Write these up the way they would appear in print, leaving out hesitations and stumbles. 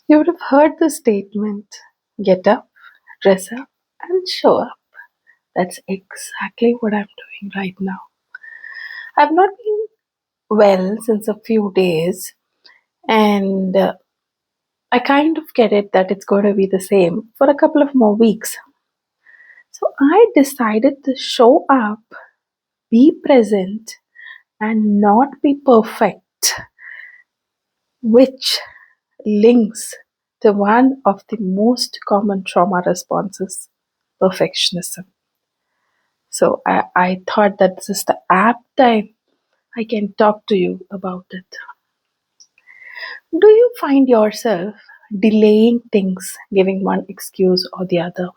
You would have heard the statement get up, dress up, and show up. That's exactly what I'm doing right now. I've not been well since a few days, and I kind of get it that it's going to be the same for a couple of more weeks. So I decided to show up, be present, and not be perfect, which links to one of the most common trauma responses, perfectionism. So I thought that this is the apt time I can talk to you about it. Do you find yourself delaying things, giving one excuse or the other?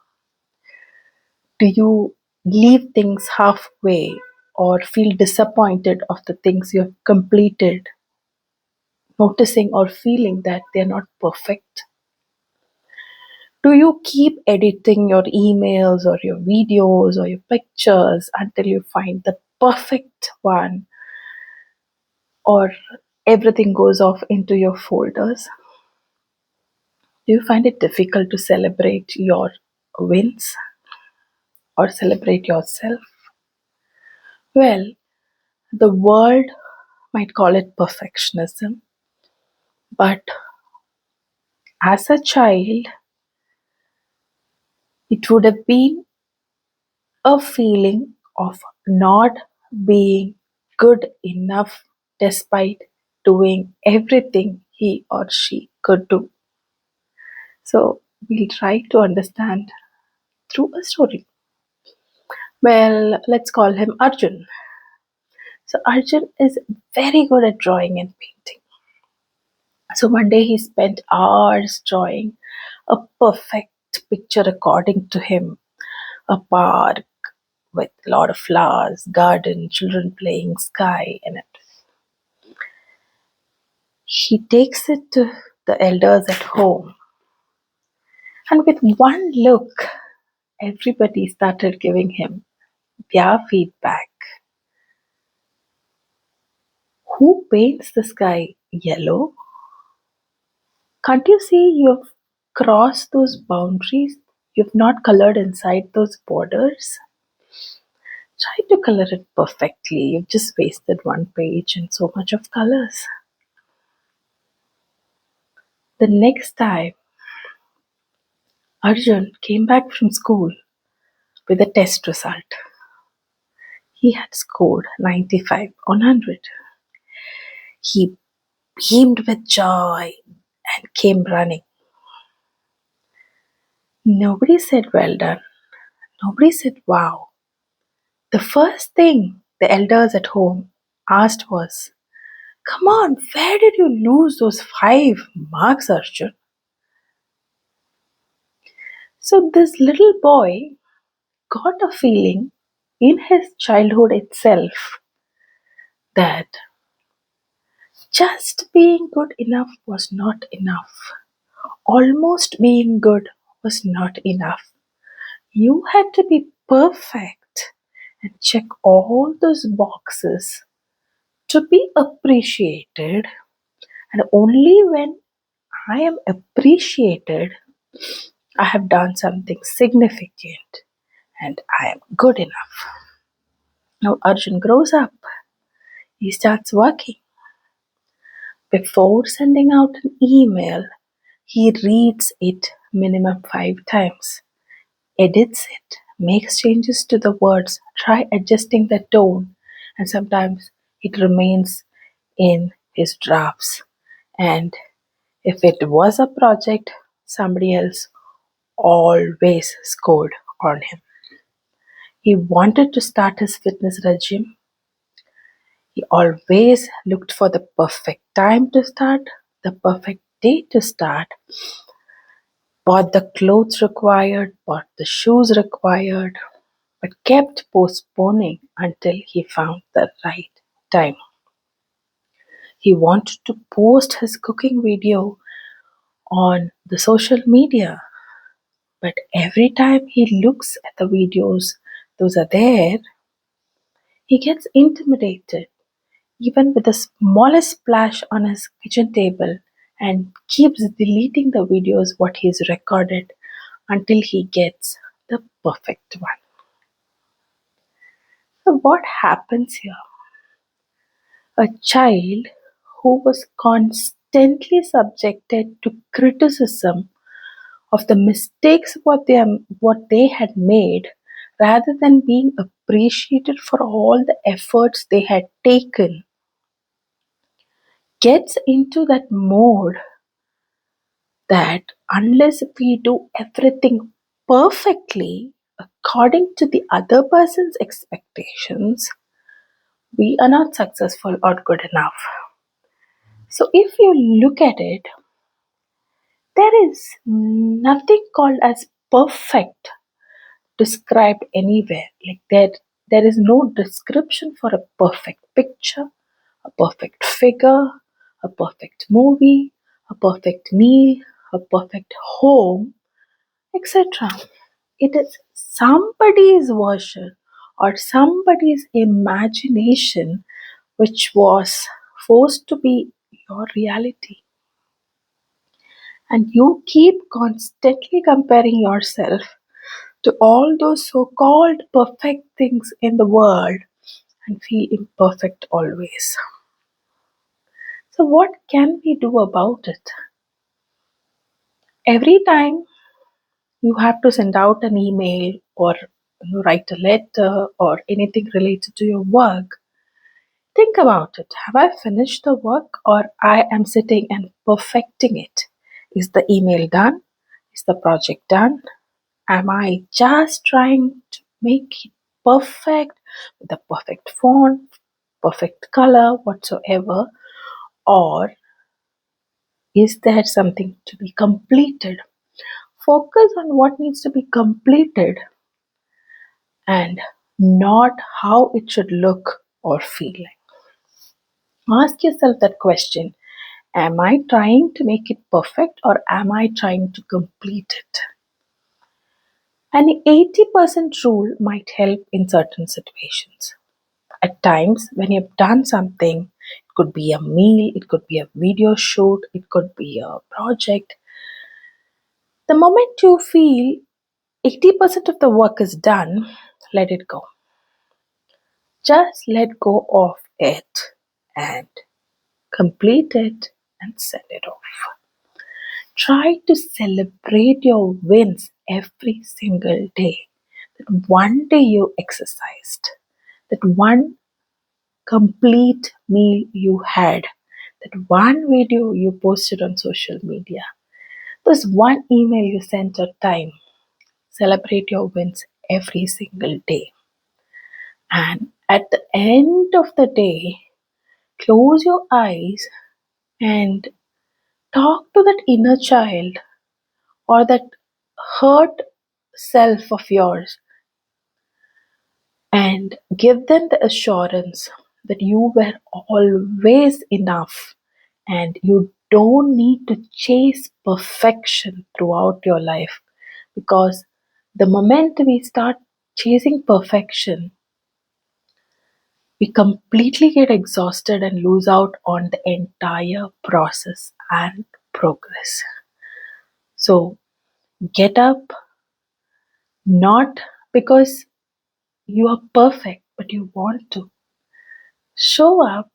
Do you leave things halfway or feel disappointed of the things you have completed, noticing or feeling that they're not perfect? Do you keep editing your emails or your videos or your pictures until you find the perfect one, or everything goes off into your folders? Do you find it difficult to celebrate your wins or celebrate yourself? Well, the world might call it perfectionism, but as a child, it would have been a feeling of not being good enough despite doing everything he or she could do. So, we'll try to understand through a story. Well, let's call him Arjun. So, Arjun is very good at drawing and painting. So, one day he spent hours drawing a perfect picture according to him, a park with a lot of flowers, garden, children playing, sky, and it. He takes it to the elders at home, and with one look, everybody started giving him their feedback. Who paints the sky yellow? Can't you see you've crossed those boundaries? You've not colored inside those borders. Try to color it perfectly. You've just wasted one page and so much of colors. The next time Arjun came back from school with a test result, he had scored 95 on 100. He beamed with joy and came running. Nobody said well done. Nobody said wow. The first thing the elders at home asked was, "Come on, where did you lose those 5 marks, Arjun?" So this little boy got a feeling in his childhood itself that just being good enough was not enough. Almost being good was not enough. You had to be perfect and check all those boxes to be appreciated, and only when I am appreciated, I have done something significant and I am good enough. Now Arjun grows up, he starts working. Before sending out an email, he reads it minimum 5 times, edits it, makes changes to the words, try adjusting the tone, and sometimes it remains in his drafts. And if it was a project, somebody else always scored on him. He wanted to start his fitness regime. He always looked for the perfect time to start, the perfect day to start, bought the clothes required, bought the shoes required, but kept postponing until he found the right time. He wanted to post his cooking video on the social media, but every time he looks at the videos, those are there, he gets intimidated. Even with the smallest splash on his kitchen table, and keeps deleting the videos what he's recorded until he gets the perfect one. So, what happens here? A child who was constantly subjected to criticism of the mistakes what they had made rather than being appreciated for all the efforts they had taken gets into that mode that unless we do everything perfectly according to the other person's expectations, we are not successful or good enough. So, if you look at it, there is nothing called as perfect described anywhere. Like there is no description for a perfect picture, a perfect figure, a perfect movie, a perfect meal, a perfect home, etc. It is somebody's version or somebody's imagination which was forced to be your reality. And you keep constantly comparing yourself to all those so called perfect things in the world and feel imperfect always. So, what can we do about it? Every time you have to send out an email or write a letter or anything related to your work, think about it. Have I finished the work or I am sitting and perfecting it? Is the email done? Is the project done? Am I just trying to make it perfect with the perfect font, perfect color, whatsoever? Or is there something to be completed? Focus on what needs to be completed and not how it should look or feel like. Ask yourself that question. Am I trying to make it perfect or am I trying to complete it? An 80% rule might help in certain situations. At times, when you've done something, it could be a meal, it could be a video shoot, it could be a project. The moment you feel 80% of the work is done, let it go. Just let go of it and complete it and send it off. Try to celebrate your wins every single day. That one day you exercised, that one complete meal you had, that one video you posted on social media, this one email you sent on time. Celebrate your wins every single day. And at the end of the day, close your eyes and talk to that inner child or that hurt self of yours and give them the assurance that you were always enough and you don't need to chase perfection throughout your life, because the moment we start chasing perfection, we completely get exhausted and lose out on the entire process and progress. So get up, not because you are perfect, but you want to. Show up,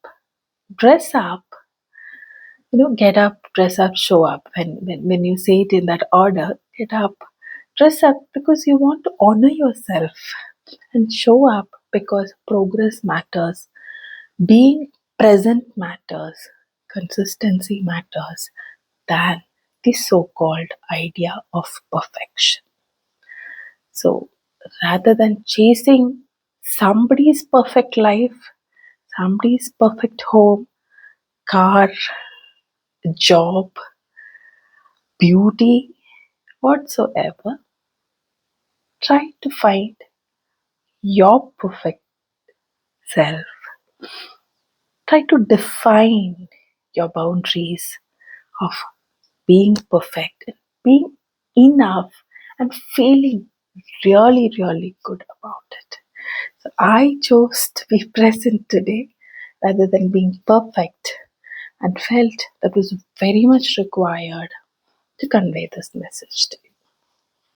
dress up, get up, dress up, show up. When you say it in that order, get up, dress up because you want to honor yourself, and show up because progress matters. Being present matters, consistency matters than the so called idea of perfection. So rather than chasing somebody's perfect life, somebody's perfect home, car, job, beauty, whatsoever, try to find your perfect self. Try to define your boundaries of being perfect, being enough, and feeling really, really good about it. So I chose to be present today rather than being perfect and felt that was very much required to convey this message to